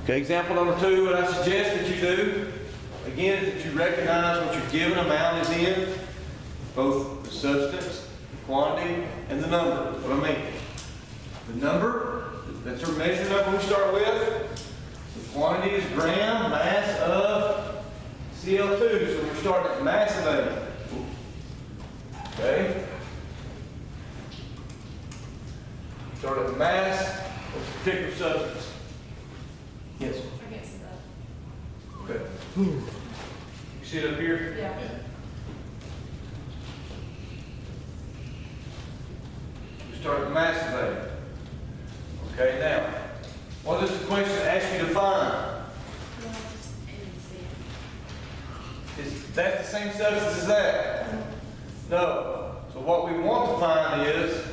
Okay, example number 2, what I suggest that you do, again, is that you recognize what your given amount is in, both the substance, the quantity, and the number. What I mean, the number, that's our measure number we start with. The quantity is gram mass of Cl2, so we're starting at mass of A. Okay? Start at mass of a particular substance. Yes. I can't see that. Okay. You see it up here? Yeah. We start at mass of A. Okay, now, what does the question ask you to find? Is that the same substance as that? No. So what we want to find is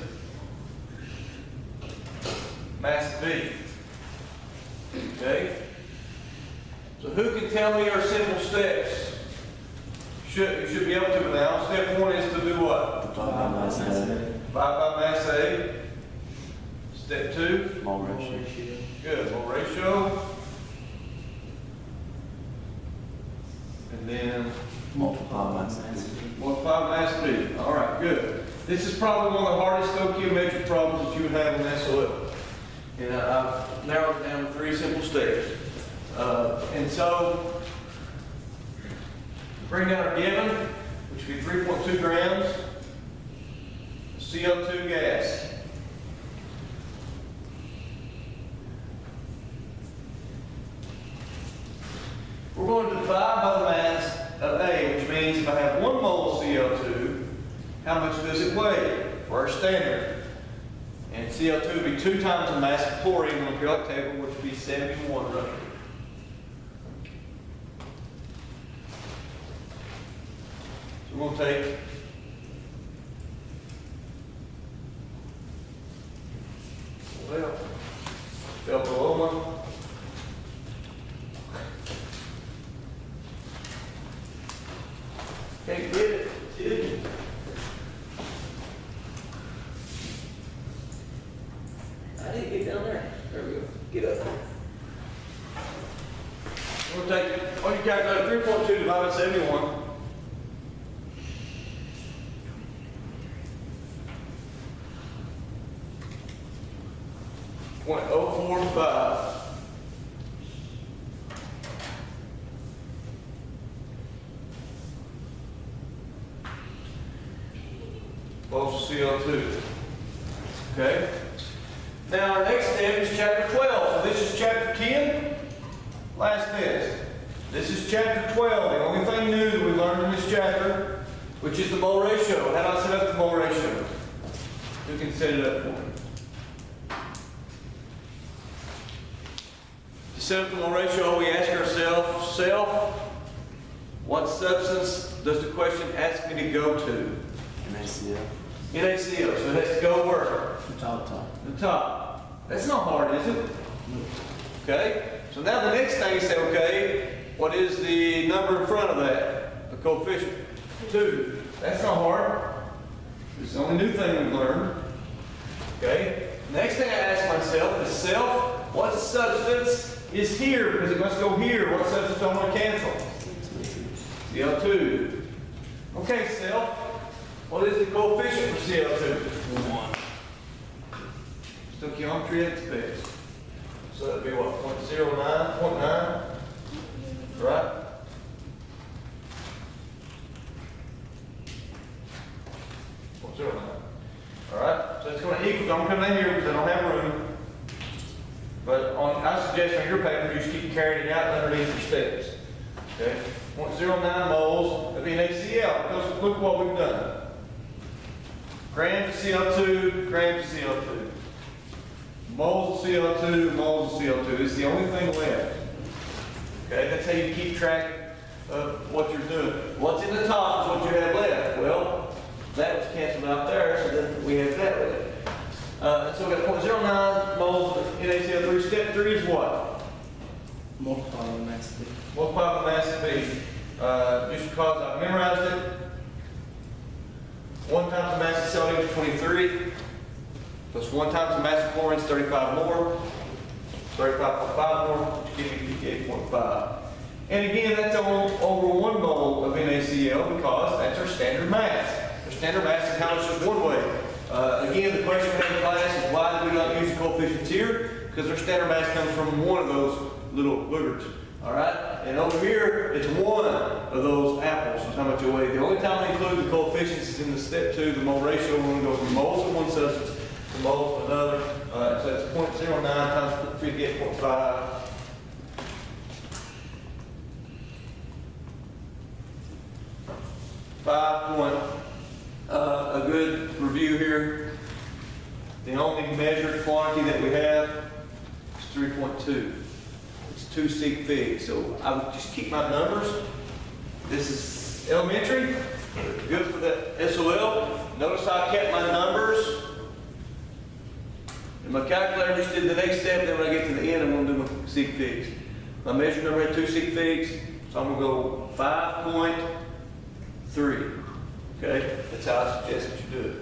mass of B. Okay? So who can tell me our simple steps? You should be able to now. Step 1 is to do what? Divide by mass A. Divide by mass A. Step 2? Mole ratio. Good. Mole ratio. And then Multiply by mass B. multiply by mass B. All right, good. This is probably one of the hardest stoichiometric problems that you would have in SOL. And I've narrowed it down to 3 simple steps. And so, bring down our given, which would be 3.2 grams of CO2 gas. We're going to divide by the mass of A, which means if I have 1 mole of CO2, how much does it weigh for our standard? And CO2 would be 2 times the mass of chlorine on the periodic table, which would be 71 roughly. So we're going to take fell below one. Can't get it, did you? I didn't get down there. There we go. Get up. We'll take, on your calculator, 3.2 divided by 71. .045. Moles of CO2. Okay? Now our next step is chapter 12. So this is chapter 10. Last test. This is chapter 12. The only thing new that we learned in this chapter, which is the mole ratio. How do I set up the mole ratio? Who can set it up for me? To set up the mole ratio, we ask ourselves, what substance does the question ask me to go to? NaCl. NaCl, so it has to go where? The top. The top. That's not hard, is it? Okay? So now the next thing is say, okay, what is the number in front of that? The coefficient? 2. That's not hard. It's the only new thing we've learned. Okay? Next thing I ask myself is what substance is here? Because it must go here. What substance do I want to cancel? Cl2. Okay, self. What is the coefficient for Cl2? 1. Stoichiometry at its best. So that'd be what? 0.09? 0.9? Right? Alright, so it's going to equal, don't come in here because I don't have room. But I suggest on your paper, you just keep carrying it out underneath your steps. Okay? 0.09 moles of NaCl. Because look what we've done. Grams of CO2, grams of CO2. Moles of CO2, moles of CO2. It's the only thing left. Okay, that's how you keep track of what you're doing. What's in the top is what you have left. Well, that was canceled out there, so then we have that left. So we got 0.09 moles of NaCl3. Step 3 is what? Multiply by mass B. Multiply by mass of B. Just because I've memorized it. 1 times the mass of sodium is 23. Plus 1 times the mass of chlorine is 35 more. 35.5 more, which gives 8.5. And again, that's over 1 mole of NaCl because that's our standard mass. Our standard mass is how much is one way. Again, the question we have in class is why do we not use the coefficients here? Because our standard mass comes from one of those little boogers. All right? And over here, it's one of those apples is how much it weighs. The only time we include the coefficients is in the step 2, the mole ratio, when we go from moles of one substance to moles of another. So it's 0.09 times 58.5. A good review here. The only measured quantity that we have is 3.2. It's 2 sig figs. So I would just keep my numbers. This is elementary. Good for the SOL. Notice I kept my numbers. And my calculator just did the next step. Then when I get to the end, I'm going to do my sig figs. My measured number had 2 sig figs. So I'm going to go 5.3. Okay? That's how I suggest that you do it.